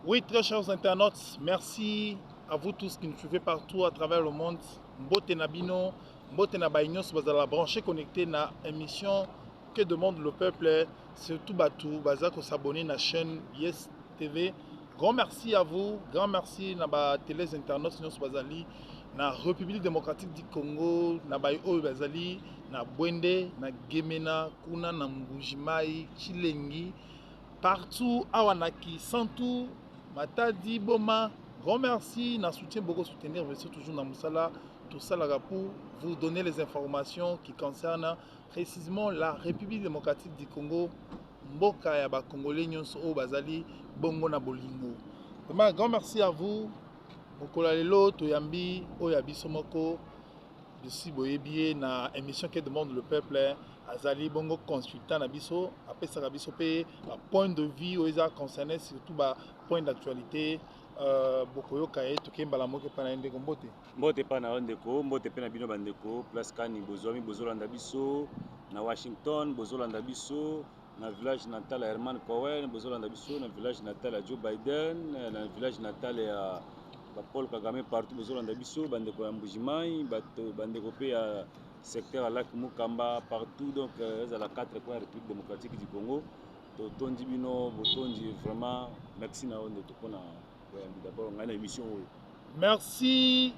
Oui, très chers internautes, merci à vous tous qui nous suivez partout à travers le monde. Mbote Nabino, Mbote Nabaïnos, vous allez brancher connecté na émission Que demande le peuple, surtout Batou, Bazako s'abonner à la chaîne Yes TV. Grand merci à vous, grand merci à la télé internautes, Bazali, na République démocratique du Congo, na Bayo Bazali, na Bwende, na Gemena, Kuna, na Mbujimai, Chilengi. Partout, Awanaki, Santou, Matadi, Boma, grand merci, na soutien beaucoup soutenir, merci toujours dans Moussala, tout ça là pour vous donner les informations qui concernent précisément la République démocratique du Congo, Mboka ya ba Congolais nyonso o bazali bongo na bolingo. Vraiment grand merci à vous. Bokola lelo toyambi oya bisomoko bisi boyebi na émission que demande le peuple. Azali bongo consultant na biso apesaka biso pe point de vue oza concerné surtout ba point d'actualité bokoyoka ye tokembala moke pana ndeko mbote mbote pana ndeko mbote pe na bino bandeko place kani bozwami bozolanda biso na Washington bozolanda biso na village natal ya Herman Cohen bozolanda biso na village natal ya Joe Biden na village natal ya Paul Kagame partout bozolanda biso bandeko ya Mbujimai bato bandeko pe ya secteur à Lac Mukamba partout donc à la 4 coins République démocratique du Congo tondi bino botondi vraiment merci na onde topona d'abord on a une émission. Merci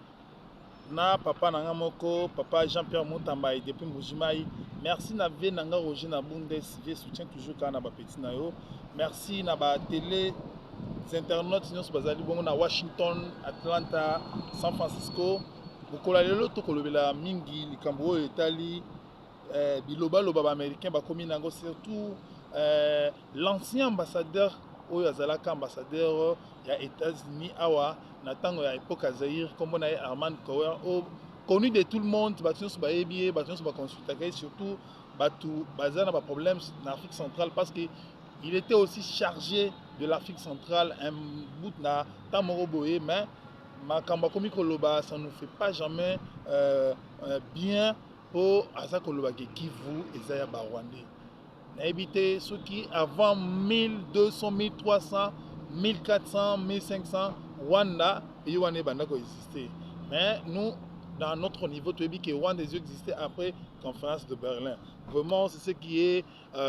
na papa nanga moko papa Jean-Pierre Moutambaï depuis Mbujimai. Merci na ve nanga Roger na Bundes, je soutiens toujours kana ba petit na yo. Merci na ba télé internautes nyonso bazali bongo na Washington, Atlanta, San Francisco. Bokola lelo tokolobela mingi likambo oyo etali biloba loba ba américain bakomi nango surtout l'ancien ambassadeur oyo azalaka ambassadeur ya États-Unis awa na tango ya époque à Zaïre comme on a Herman Cohen connu de tout le monde batu nyonso bayebi batu nyonso baconsultaka surtout batu baza na ba problème en Afrique centrale parce que il était aussi chargé de l'Afrique centrale un bout na tamoro boye mais makamba komi koloba ça ne fait pas jamais bien pour aza koloba ke Kivu ezaya ba Rwandais na évité ceux qui avant 1200 1300 1400 1500 Rwanda et Rwanda banda ko exister mais nous dans notre niveau tu dis que Rwanda existait après conférence de Berlin vraiment c'est ce qui est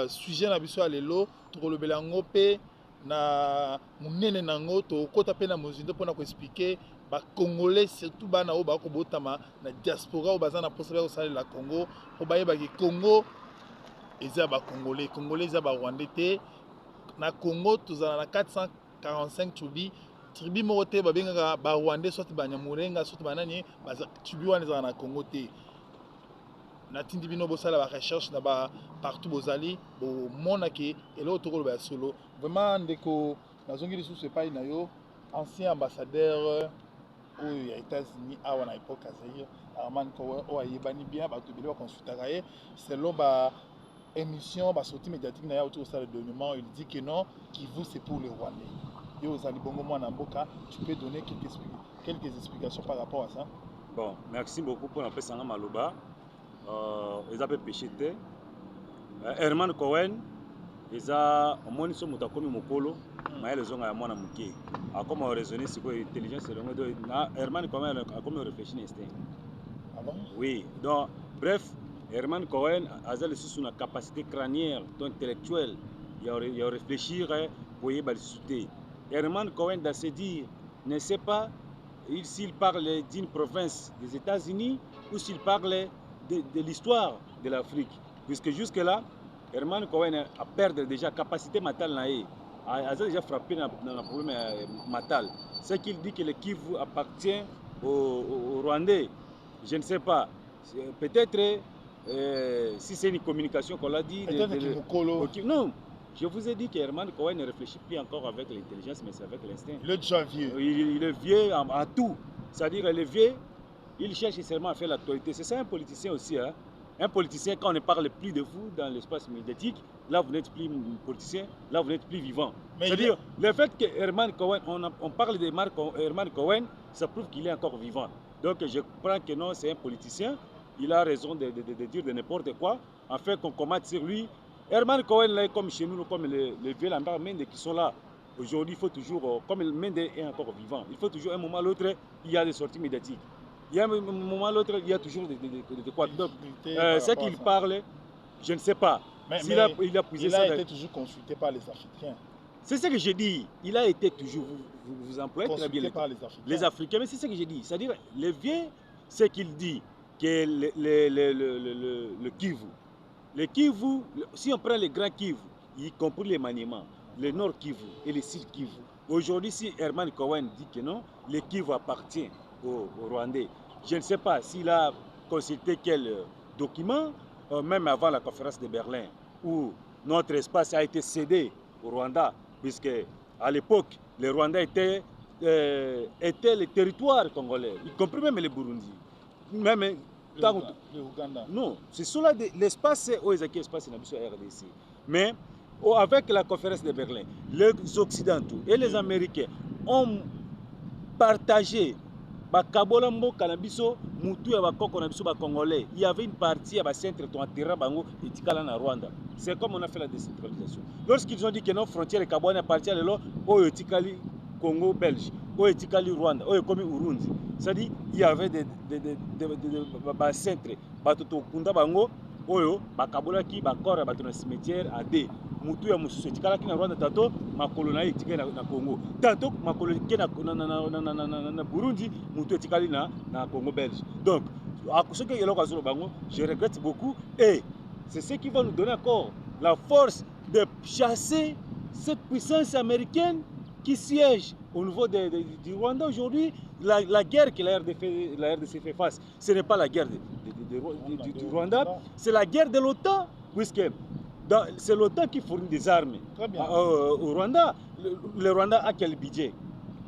sujet na biso alelo to le belango pe na munene nango to kota pe na mozindo pona ko expliquer ba congolais surtout bana o ba ko botama na diaspora o bazana possible ko saler la Congo o ba yeba ki Congo eza ba congolais eza ba rwandais na Congo tozala na 445 tribu moko te babengaka ba rwandais soit banyamurenga soit banani tribu wana ezala na Congo te na tindi bino bosala ba recherche na ba partout bozali bomona ke eloko tokoloba ya solo vraiment ndeko nazongi lisusu epai na yo ancien ambassadeur oyo ya États-Unis awa na époque ya Zaïre Herman Cohen oyo ayebani bien bato ebele baconsultaka ye selon ba émission ba sortie médiatique na ya autour de ça le développement il dit que non Kivu c'est pour les Rwandais yo ozali bongo mwana mboka tu peux donner quelques explications par rapport à ça. Bon merci beaucoup pour la pesanga maloba eza pe péché te Herman Cohen eza omoni so moto akomi mokolo mayele zonga ya mwana moke akoma raisonner sikoyo intelligence elongo do na Herman Cohen akomi réfléchir instinct. Ah bon? Oui donc bref Herman Cohen a sous une capacité crânienne, intellectuelle, il a réfléchir pour y balisuter. Herman Cohen, dans ses dires, ne sait pas s'il parle d'une province des États-Unis ou s'il parle de l'histoire de l'Afrique. Puisque jusque-là, Herman Cohen a perdu déjà capacité mentale, a déjà frappé dans le problème mental. C'est qu'il dit que le Kivu appartient aux Rwandais. Je ne sais pas. Peut-être. Si c'est une communication qu'on l'a dit, non, je vous ai dit que Herman Cohen ne réfléchit plus encore avec l'intelligence, mais c'est avec l'instinct. Il est déjà vieux. Il est vieux en tout. C'est-à-dire qu'il est vieux, il cherche seulement à faire l'actualité. C'est ça un politicien aussi. Hein? Un politicien, quand on ne parle plus de vous dans l'espace médiatique, là vous n'êtes plus politicien, là vous n'êtes plus vivant. C'est-à-dire, le fait que Herman Cohen, on parle de Herman Cohen, ça prouve qu'il est encore vivant. Donc je crois que non, c'est un politicien. Il a raison de dire de n'importe quoi, en fait qu'on commente sur lui. Herman Cohen, là, comme chez nous, comme les vieux Lambert Mende qui sont là, Aujourd'hui, il faut toujours, comme le Mende est encore vivant, il faut toujours un moment à l'autre, il y a des sorties médiatiques. Il y a un moment à l'autre, il y a toujours de quoi. Donc, ce qu'il parle, je ne sais pas. Mais il a puisé il ça. a été toujours consulté par les Africains. C'est ce que j'ai dit. Il a été toujours, vous employez très bien par les Africains. Mais c'est ce que j'ai dit. C'est-à-dire, le vieux, ce qu'il dit, que le Kivu, le Kivu, si on prend les grands Kivu, y compris les Maniemans, le Nord Kivu et le Sud Kivu. Aujourd'hui, si Herman Cohen dit que non, le Kivu appartient aux Rwandais. Je ne sais pas s'il a consulté quel document, même avant la conférence de Berlin, où notre espace a été cédé au Rwanda, puisque à l'époque, les Rwandais étaient le territoire congolais, y compris même les Burundi. Même le Ouganda. Non, c'est cela l'espace où ils ont espace dans la RDC. Mais avec la conférence de Berlin, les Occidentaux et les Américains ont partagé bakabolambo kanabiso mutu ya bakoko na biso ba congolais. Il y avait une partie à centre to terrain bango etikala na Rwanda. C'est comme on a fait la décentralisation. Lorsqu'ils ont dit que nos frontières kabone appartient à l'eau au etikali Congo belge, au etikali Rwanda, au comme Urundi. C'est-à-dire il y avait des centres batoto kunda bango oyo bakabolaki bakora bato na cimetière à D. Mutu ya mususu etikalaki na Rwanda tato makolo na etikali na Congo. Tato makolo ke na Burundi, mutu etikali na Congo belge. Donc, à ce que je regrette beaucoup et c'est ce qui va nous donner encore la force de chasser cette puissance américaine qui siège au niveau du Rwanda aujourd'hui. La guerre que la RDC fait face, ce n'est pas la guerre du Rwanda, c'est la guerre de l'OTAN, puisque c'est l'OTAN qui fournit des armes au Rwanda. Le Rwanda a quel budget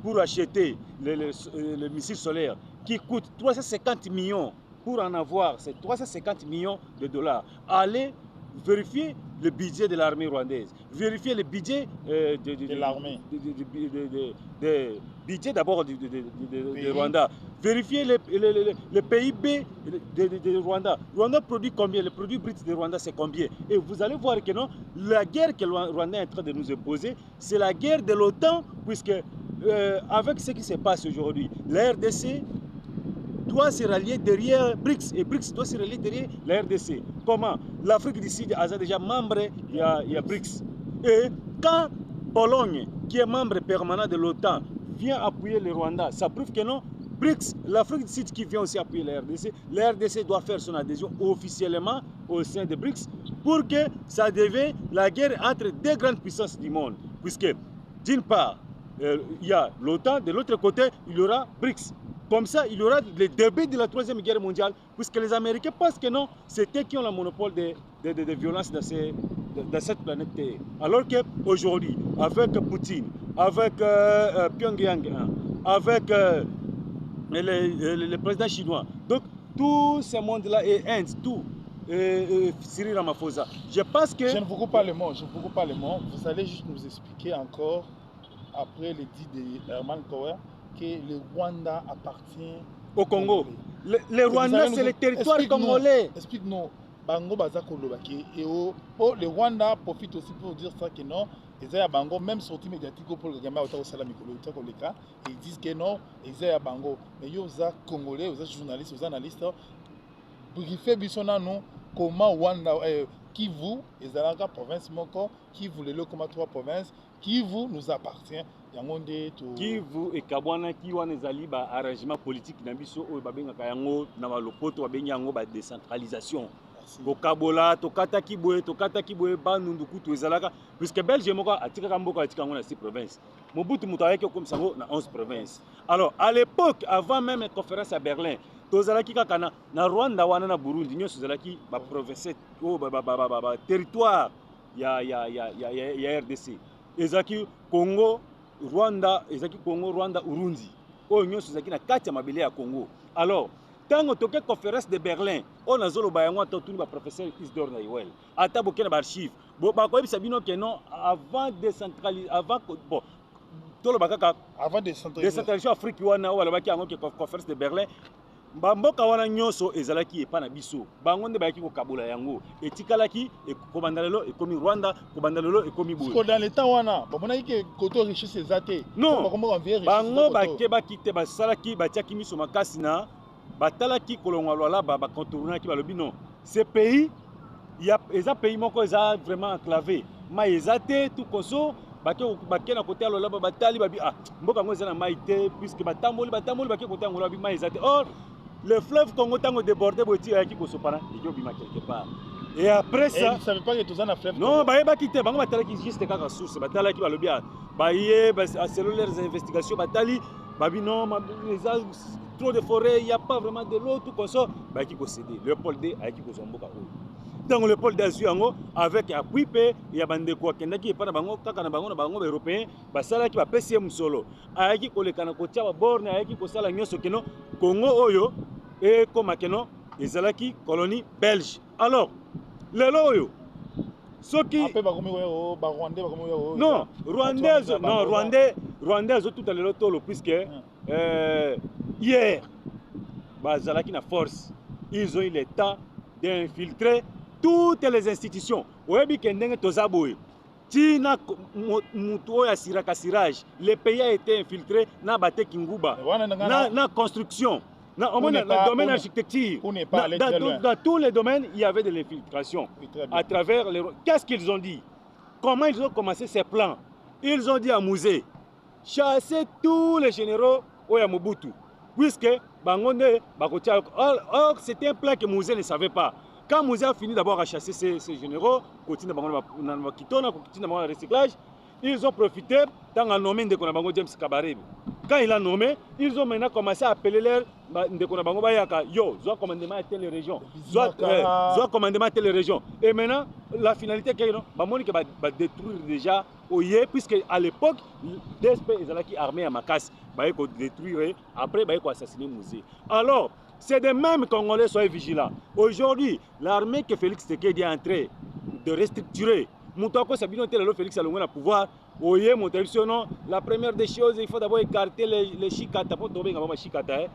pour acheter le missile solaire qui coûte 350 millions pour en avoir, c'est 350 millions de dollars. Allez vérifier le budget de l'armée rwandaise, vérifier le budget de l'armée, budget d'abord du Rwanda, vérifier le PIB de Rwanda. Rwanda produit combien? Le produit brut de Rwanda c'est combien? Et vous allez voir que non, la guerre que le Rwanda est en train de nous imposer, c'est la guerre de l'OTAN, puisque avec ce qui se passe aujourd'hui, la RDC doit se rallier derrière BRICS et BRICS doit se rallier derrière la RDC. Comment? L'Afrique du Sud a déjà membre, il y a BRICS. Et quand Pologne, qui est membre permanent de l'OTAN, vient appuyer le Rwanda, ça prouve que non, BRICS, l'Afrique du Sud qui vient aussi appuyer la RDC doit faire son adhésion officiellement au sein de BRICS pour que ça devienne la guerre entre deux grandes puissances du monde. Puisque d'une part, il y a l'OTAN, de l'autre côté, il y aura BRICS. Comme ça, il y aura le début de la Troisième Guerre mondiale, puisque les Américains pensent que non, c'est eux qui ont le monopole de violence dans cette planète Terre. Alors qu'aujourd'hui, avec Poutine, avec Pyongyang, avec le président chinois, donc tout ce monde-là et Inde, tout, Cyril Ramaphosa, je pense que... Je ne vous coupe pas les mots, vous allez juste nous expliquer encore, après les dits de Herman Cohen, que le Rwanda appartient au Congo. Le Rwanda, c'est le territoire congolais. Explique-nous. Bango baza kolobaki et le Rwanda profite aussi pour dire ça que non, ils ont bango même sorti médiatique pour le Gambia au sala mikolo koleka, ils disent que non, ils ont bango mais yo za congolais, aux journalistes, aux analystes briefer bisona non comment Rwanda Kivu ezalaka province moko, Kivu lelo comme trois provinces, Kivu nous appartient. Kivu et Kabwana qui wana ezali ba arrangement politique na biso oyo babengaka yango na balopoto babengi yango ba décentralisation. Bokabola tokata kiboye banundu kutu ezalaka puisque Belgique moko atikaka mboka atika ngo na 6 provinces. Mobutu muto ayaki comme ça na 11 provinces. Alors à l'époque avant même la conférence à Berlin, tozalaki kaka na Rwanda wana na Burundi nyonso ezalaki ba province o ba territoire ya RDC. Ezaki Congo Rwanda, Urundi. Oh, nous sommes na kati ya mabele ya Congo. Alors, tango toke conférence de Berlin, on a zolo bayango totuni ba professeur Isidore Naiwel. Ata boke na ba archive. Bo ba ko bisa bino ke non avant décentraliser avant bon tolo bakaka avant décentralisation Afrique wana wala baki yango ke conférence de Berlin. Bamboka wana nyonso ezalaki epa na biso. Bango nde bayaki kokabola yango. Etikalaki ekobanda lelo ekomi Rwanda, kobanda lelo ekomi boye. Parce que dans les temps wana, bamonaki ke koto richesse ezate. Non. Bango bake bakite basalaki batiaki miso makasi na batalaki kolongwa lwala ba contournaki balobi non. Ce pays eza pays moko eza vraiment enclavé. Ma ezate tout koso bake na côté lwala batali babi ah mboka ngo eza na maite puisque batamboli bake côté ngolo babi ma ezate. Or le fleuve Congo tango débordé boiti ayaki kosopana et bima quelque part. Et après ça, ils ne savaient pas que tout ça na fleuve. Non, ba quitté bango batalaki juste kaka source batalaki balobi baye selon leurs investigations batali babi non les trop de forêt, il y a pas vraiment de l'eau tout comme ça baki ko céder Léopold D ayaki ko zomboka o. Donc Léopold D azuango avec appui pe ya bande ko kendaki pa na bango kaka na bango européen basalaki ba PCM solo ayaki ko lekana ko tia ba borne ayaki ko sala nyoso keno Congo oyo et comme keno ezalaki colonie belge. Alors lelo oyo soki non rwandais tout à l'heure tolo puisque hier bazalaki na force ils ont eu le temps d'infiltrer toutes les institutions oyebi kendenge tozaboye tina mutu oyo asiraka sirage le pays a été infiltré na bate kinguba na construction. Dans le domaine architecture, dans tous les domaines, il y avait de l'infiltration. À travers les... Qu'est-ce qu'ils ont dit? Comment ils ont commencé ces plans? Ils ont dit à Mouzé, chasser tous les généraux au Yamobutu. Puisque, or, c'était un plan que Mouzé ne savait pas. Quand Mouzé a fini d'abord à chasser ces généraux, continue le recyclage, ils ont profité dans un nommé de James Kabarebe. Quand il a nommé, ils ont maintenant commencé à appeler leur yo, soit commandement à telle région, soit commandement à telle région. Et maintenant, la finalité, c'est que va détruire déjà Oye, puisque à l'époque, DSP est armé à Makas, il va détruire, après il va assassiner Mouzé. Alors, c'est de même Congolais soient vigilants. Aujourd'hui, l'armée que Félix Tshisekedi est en train de restructurer, Moutako Sabino Telelo Félix Alongo le pouvoir. Oye, non, la première des choses, il faut d'abord écarter les chikata pour tomber dans les chikata.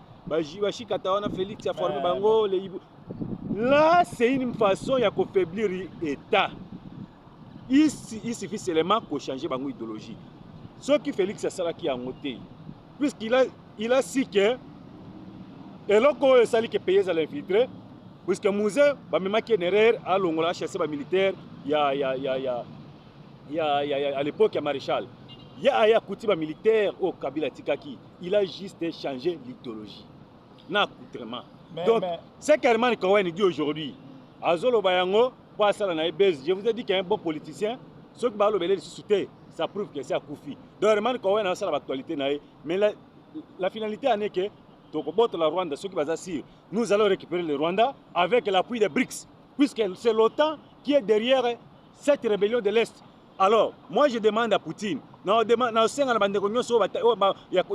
Chikata, on a Félix a formé Bango. Là, c'est une façon de faiblir l'État. Il suffit seulement de changer Bango idéologie. Ce qui Félix a ça qui a monté, puisqu'il a su que et là, quand il s'est payé à l'infiltrer, puisque Mouzé, même qui est derrière, à l'Ongola, chassé les militaires, il y a à l'époque, il y a maréchal. Il y a Koutiba militaire au Kabila Tikaki. Il a juste changé l'idéologie. Donc, c'est qu'Herman Cohen dit aujourd'hui, Azolo Bayango, je vous ai dit qu'il y a un bon politicien, ce que Balo Belé soutient, ça prouve que c'est à Koufi. Donc, Herman Cohen a ça l'actualité, mais la finalité est que la Rwanda, ceux qui vont assurer, nous allons récupérer le Rwanda avec l'appui des BRICS, puisque c'est l'OTAN qui est derrière cette rébellion de l'Est. Alors, moi je demande à Poutine, il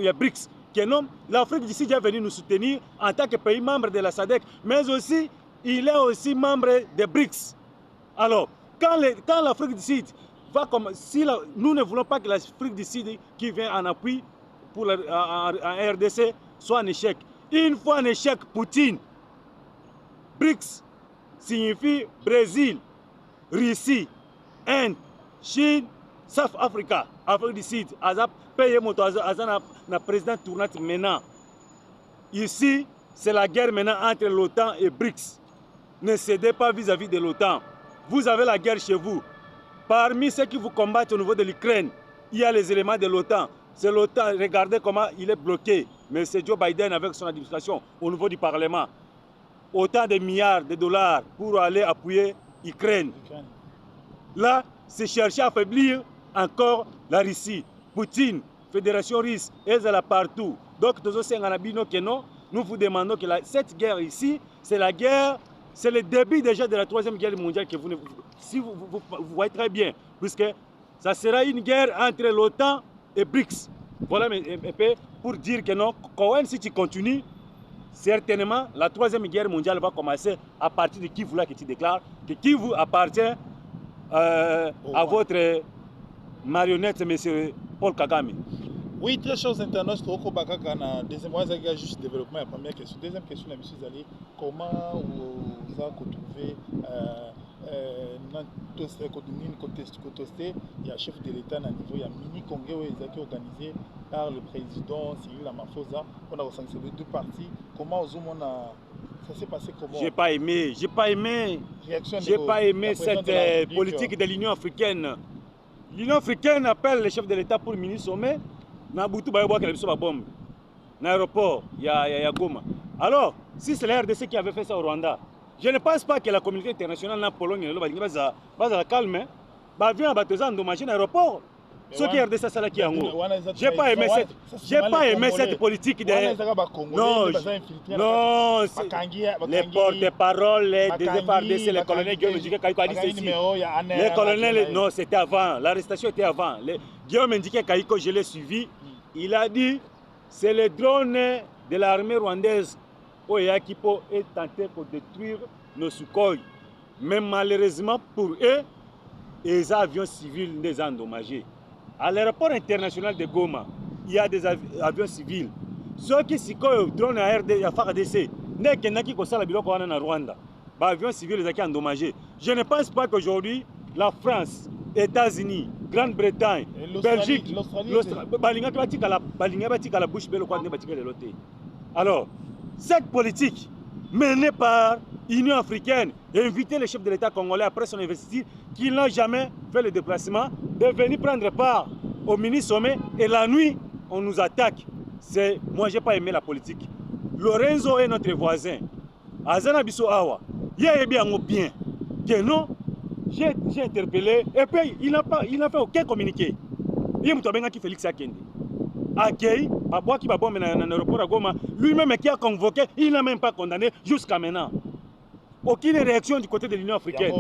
y a BRICS, que non, l'Afrique du Sud est venue nous soutenir en tant que pays membre de la SADC, mais aussi, il est aussi membre des BRICS. Alors, quand l'Afrique du Sud va comme, si nous ne voulons pas que l'Afrique du Sud qui vient en appui pour la RDC soit un échec. Une fois un échec, Poutine, BRICS signifie Brésil, Russie, Inde, Chine, South Africa, Afrique du Sud, pays na président tournant maintenant. Ici, c'est la guerre maintenant entre l'OTAN et BRICS. Ne cédez pas vis-à-vis de l'OTAN. Vous avez la guerre chez vous. Parmi ceux qui vous combattent au niveau de l'Ukraine, il y a les éléments de l'OTAN. C'est l'OTAN, regardez comment il est bloqué. Mais c'est Joe Biden avec son administration au niveau du Parlement. Autant de milliards de dollars pour aller appuyer l'Ukraine. Là, c'est chercher à affaiblir encore la Russie. Poutine, Fédération russe, elle est là partout. Donc, nous vous demandons que cette guerre ici, c'est la guerre, c'est le début déjà de la troisième guerre mondiale que si vous voyez très bien, puisque ça sera une guerre entre l'OTAN et BRICS. Voilà un peu pour dire que non, Cohen, si tu continues, certainement la troisième guerre mondiale va commencer à partir de Kivu là que tu déclares, que Kivu appartient à votre marionnette, M. Paul Kagame. Oui, très chers internautes, au Kobakaka, deuxième mois, c'est juste développement, la première question. Deuxième question, la mission Zali, comment vous avez trouvé il y a chef de l'État à niveau, il y a mini congrès qui est organisé par le président Cyril Ramaphosa. On a recensé les deux partis. Comment ça s'est passé comment? J'ai pas aimé cette politique de l'Union africaine. L'Union africaine appelle le chef de l'État pour le mini sommet. Nabutu Bayobo qui a besoin de bombe. L'aéroport, il y a Goma. Alors, si c'est la RDC qui avait fait ça au Rwanda, je ne pense pas que la communauté internationale en Pologne va calmer. Va venir à endommager l'aéroport. Ce qui est RDC, c'est là qui est en haut. J'ai pas aimé cette politique de. Non, les porte-paroles des FRDC, les colonels Guillaume Ndiké Kaiko a dit ceci. Les colonels, non, c'était avant. L'arrestation était avant. Guillaume Ndiké Kaiko, je l'ai suivi. Il a dit c'est le drone de l'armée rwandaise Oyakipo est tenté pour détruire nos Sukhoi. Mais malheureusement pour eux, les avions civils les ont endommagés. À l'aéroport international de Goma, il y a des avions civils. Ceux qui sont drone à FARDC, n'est qui sont en Rwanda. Les avions civils les ont endommagés. Je ne pense pas qu'aujourd'hui, la France, États-Unis, Grande-Bretagne, Belgique, alors, cette politique menée par l'Union africaine et inviter les chefs de l'État congolais après son investiture qui n'ont jamais fait le déplacement de venir prendre part au mini-sommet et la nuit on nous attaque. Moi je n'ai pas aimé la politique. Lorenzo est notre voisin. Azana Bisso Awa, il a bien que non. J'ai interpellé et puis il n'a fait aucun communiqué. Il m'a dit Félix Akende. Accueil, qui va bomber dans l'aéroport à Goma, lui-même qui a convoqué, il n'a même pas condamné jusqu'à maintenant. Aucune réaction du côté de l'Union africaine.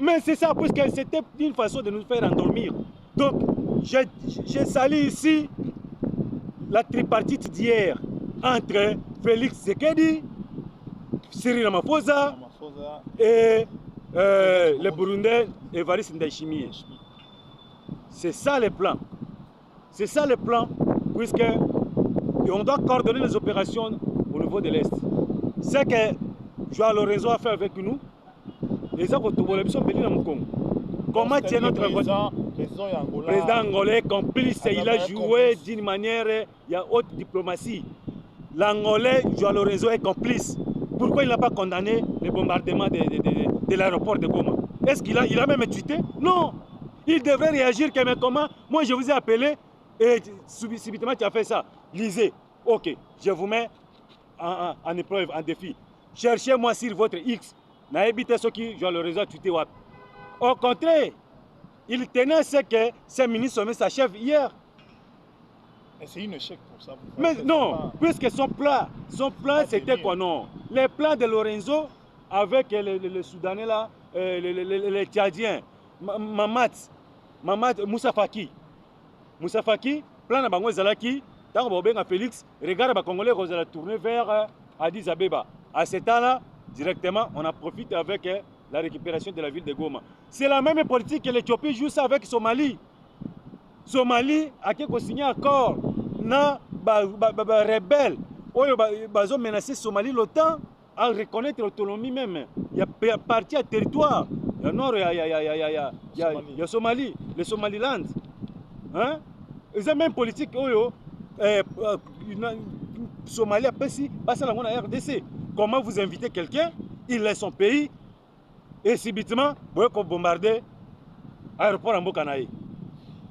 Mais c'est ça, parce que c'était une façon de nous faire endormir. Donc, j'ai sali ici la tripartite d'hier entre Félix Tshisekedi, Cyril Ramaphosa et le Burundais Evariste Ndayishimiye. C'est ça le plan. C'est ça le plan, puisque on doit coordonner les opérations au niveau de l'Est. C'est que Joao Lorenzo a fait avec nous. Les gens qui sont venus dans mon Congo. Comment tient notre président angolais complice? Il a joué d'une manière, il y a haute diplomatie. L'Angolais, Joao Lorenzo, est complice. Pourquoi il n'a pas condamné le bombardement de l'aéroport de Goma? Est-ce qu'il a même tweeté? Non. Il devrait réagir, mais comment? Moi, je vous ai appelé. Et subitement, tu as fait ça. Lisez. Ok, je vous mets en épreuve, en défi. Cherchez-moi sur votre X. N'habitez ce qui, je le réseau tweeté. Au contraire, il tenait à ce que ce ministre s'achève hier. Et c'est un échec pour ça. Mais non, puisque son plan c'était quoi? Non. Les plans de Lorenzo avec les Soudanais là, les Tchadiens, Mamad Moussa Faki. Moussa Faki, plan de Bango Zalaki, tant que Félix, regarde les Congolais qui ont tourné vers Addis Abeba. À ce temps-là, directement, on a profité avec la récupération de la ville de Goma. C'est la même politique que l'Éthiopie joue ça avec Somalie. Somalie a signé un accord na rebelle. Ils ont menacé Somalie l'OTAN à reconnaître l'autonomie même. Il y a parti à territoire. Il y a nord, il y a Somalie, le Somaliland. Hein? Ils ont même politique. Somalie a passé la RDC. Comment vous invitez quelqu'un, il laisse son pays et subitement, vous pouvez bombarder l'aéroport en Bokanaï.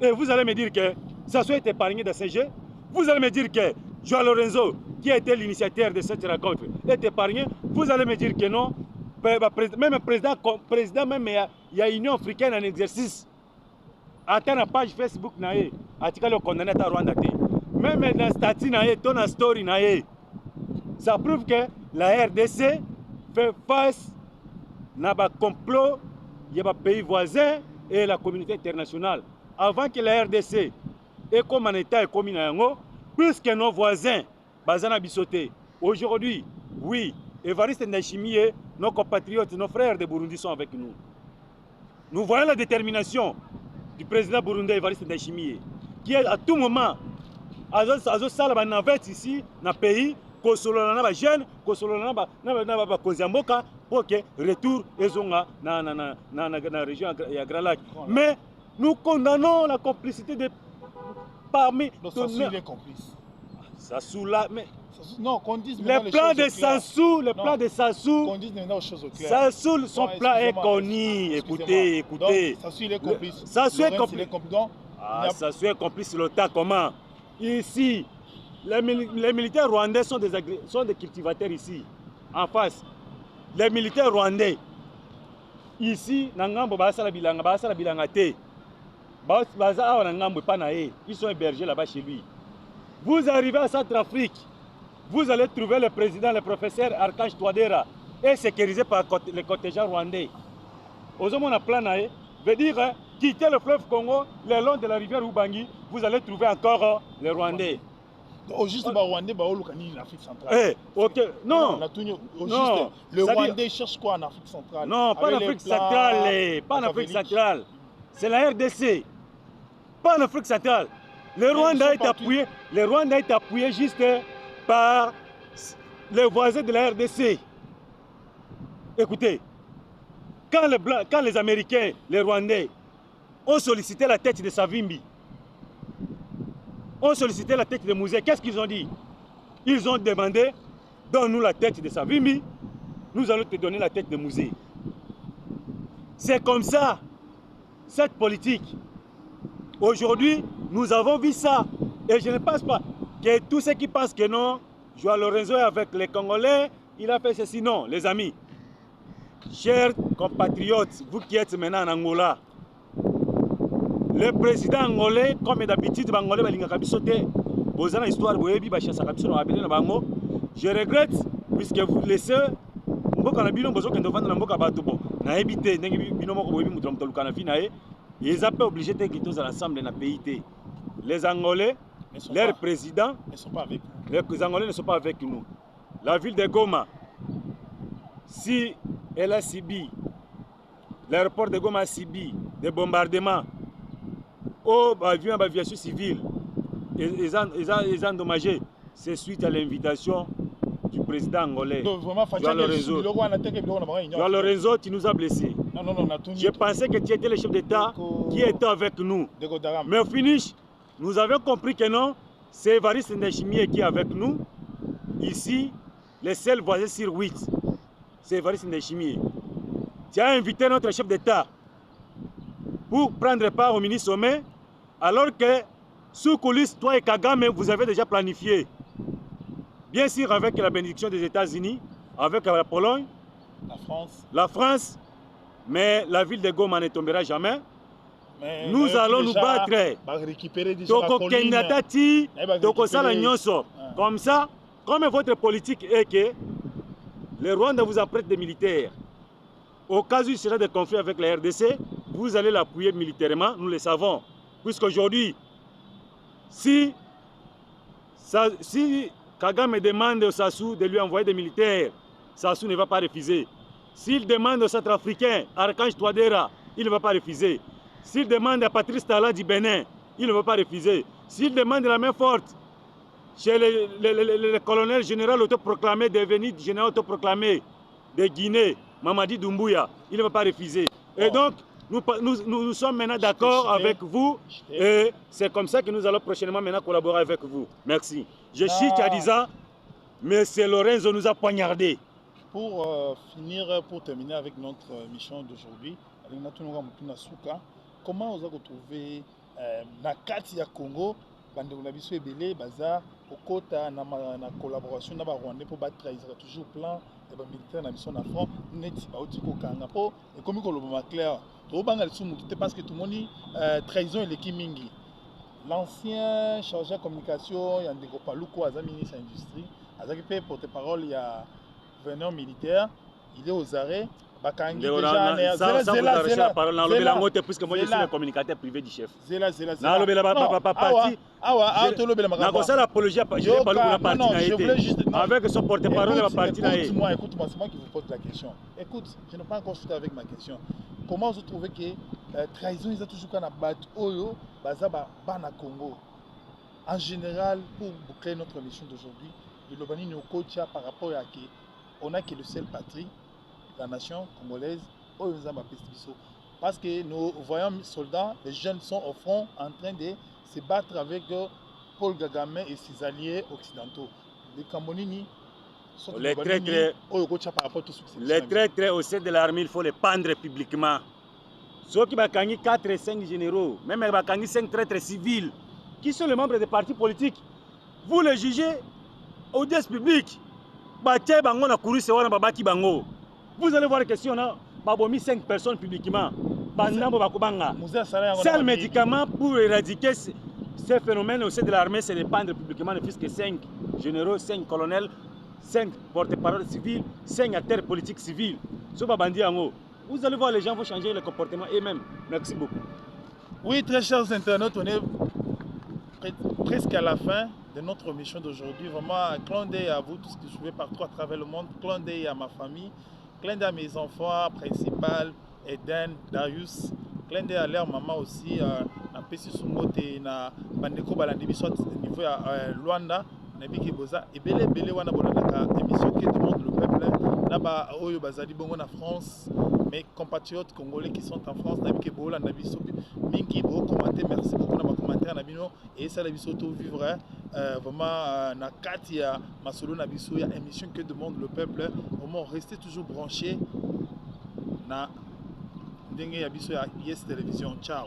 Et vous allez me dire que ça soit épargné dans ces jeux. Vous allez me dire que Joao Lorenzo, qui a été l'initiateur de cette rencontre, est épargné. Vous allez me dire que non. Même président même, il y a Union africaine en exercice. Attends la page Facebook, article condamné à Rwanda. Même dans le statut, dans la story, ça prouve que la RDC fait face à un complot, il y a des pays voisins et la communauté internationale. Avant que la RDC ait comme un État et comme un puisque nos voisins, Bazana Bissoté, aujourd'hui, oui, Evariste Ndayishimiye, nos compatriotes, nos frères de Burundi sont avec nous. Nous voyons la détermination du président burundais Evariste Ndayishimiye. qui est à tout moment azosala banavete ici na pays kosolola na bajeune kosolola na bakonzi ya mboka pour que retour ezonga na région ya Grand Lac. Mais nous condamnons la complicité de parmi... Donc Sassou, il est complice. Sassou là, mais... Non, qu'on dise les plans de Sassou, les plans de Sassou... Qu'on dise maintenant aux choses au clair. Sassou, son plan est connu. Écoutez, écoutez. Donc, Sassou, il est complice. Sassou est complice. Sassou est complice sur le tas, comment? Ici, les militaires rwandais sont des cultivateurs ici, en face. Les militaires rwandais, ici, ils sont hébergés là-bas chez lui. Vous arrivez à Centrafrique, vous allez trouver le président, le professeur Archange Touadéra, et sécurisé par les contingents rwandais. Ozomona plan veut dire quitter le fleuve Congo, le long de la rivière Ubangi, vous allez trouver encore les Rwandais. Au juste, les Rwandais, en Afrique centrale. Ok, non. Non. Le Rwandais cherche quoi en Afrique centrale? Non, pas en Afrique centrale. Pas en Afrique centrale. C'est la RDC. Pas en Afrique centrale. Le Rwanda est appuyé juste par les voisins de la RDC. Écoutez, quand les Américains, les Rwandais, ont sollicité la tête de Savimbi, ont sollicité la tête de Mouzé, qu'est-ce qu'ils ont dit? Ils ont demandé, donne-nous la tête de Savimbi, nous allons te donner la tête de Mouzé. C'est comme ça, cette politique. Aujourd'hui, nous avons vu ça. Et je ne pense pas que tous ceux qui pensent que non, Joao Lorenzo est avec les Congolais, il a fait ceci. Non, les amis. Chers compatriotes, vous qui êtes maintenant en Angola, le président angolais, comme d'habitude, je regrette, puisque vous laissez, ils ont pas obligé de quitter l'Assemblée dans le pays. Les Angolais, leurs présidents, les Angolais ne sont pas avec nous. La ville de Goma, si elle a subi, l'aéroport de Goma a subi des bombardements aux aviations civiles, ils ont endommagé. C'est suite à l'invitation du président angolais. Joao Lorenzo, tu nous as blessés. Je pensais que tu étais le chef d'État qui était avec nous. Mais au finish, nous avons compris que non, c'est Évariste Ndayishimiye qui est avec nous. Ici, les seuls voisins sur 8, c'est Évariste Ndayishimiye. Tu as invité notre chef d'État pour prendre part au mini-sommet, alors que sous coulisses, toi et Kagame, vous avez déjà planifié. Bien sûr, avec la bénédiction des États-Unis, avec la Pologne, la France, mais la ville de Goma ne tombera jamais. Mais nous allons nous battre. Comme ça, comme votre politique est que le Rwanda vous apprête des militaires, au cas où il sera des conflits avec la RDC, vous allez l'appuyer militairement, nous le savons. Puisqu'aujourd'hui, si Kagame demande au Sassou de lui envoyer des militaires, Sassou ne va pas refuser. S'il demande aux Centrafricains, Archange Touadéra, il ne va pas refuser. S'il demande à Patrice Talon du Bénin, il ne va pas refuser. S'il demande la main forte chez le colonel général autoproclamé, devenu général autoproclamé de Guinée, Mamadi Doumbouya, il ne va pas refuser. Et donc, nous sommes maintenant d'accord avec vous et c'est comme ça que nous allons prochainement maintenant collaborer avec vous. Merci. Je chute à 10 ans, mais c'est Lorenzo nous a poignardé. Pour finir, pour terminer avec notre mission d'aujourd'hui, comment vous avez retrouvé la carte du Congo, na collaboration na Rwanda pour battre toujours plan et militaire na mission na front net ba otiko kanga po et comme ko loba clair to banga le sumu parce que tout le monde trahison et l'équipe mingi l'ancien chargé de communication ya ndeko Paluko aza ministre de l'industrie azaki pe porte-parole ya gouverneur militaire il est aux arrêts bakangi déjà zela parole na lobela ngote puisque moi je suis le communicateur privé du chef zela na lobela parti to lobela na ko sala apologie je pas le parti na été avec son porte-parole la parti na écoute-moi c'est moi qui vous pose la question. Écoute, je n'ai pas encore chuté avec ma question. Comment vous trouvez que trahison ils ont toujours quand bat oyo bazaba bana Congo. En général, pour boucler notre mission d'aujourd'hui, le Lobani nous coach par rapport à qui on a qui le seul patrie, la nation congolaise, parce que nous voyons soldats, les jeunes sont au front en train de se battre avec Paul Kagame et ses alliés occidentaux. Les Camonini, les traîtres au sein de l'armée, il faut les pendre publiquement. Ceux qui ont 4 et 5 généraux, même 5 traîtres civils, qui sont les membres des partis politiques, vous les jugez, audience publique, vous allez voir que si on a 5 personnes publiquement, c'est le médicament pour éradiquer ces phénomènes au sein de l'armée, c'est de pendre publiquement ne fût-ce que 5 généraux, 5 colonels, 5 porte-parole civils, 5 acteurs politiques civils. Vous allez voir, les gens vont changer le comportement eux-mêmes. Merci beaucoup. Oui, très chers internautes, on est presque à la fin de notre mission d'aujourd'hui. Vraiment, un clin d'œil à vous, tous que je vais partout à travers le monde. Clin d'œil à ma famille, clin d'œil à mes enfants principaux, Eden, Darius. Clin d'œil à leur maman aussi, na Pessi Sumote, na Bandeko Balandibi, soit niveau à Luanda, Nabiki Boza, et Bele Wana Bolanda, émission qui demande le peuple, là-bas, Oyo Bazali Bongo en France, mes compatriotes congolais qui sont en France, Nabiki Bola, Nabiso, Mingi, Bo, commenter, merci beaucoup dans ma commentaire, Nabino, et ça, la Bisoto vivre, vraiment, na Katia, Masolo, Nabiso, il y a émission que demande le peuple, vraiment, restez toujours branchés, na Ndenge Yabiso, Yes Télévision, ciao.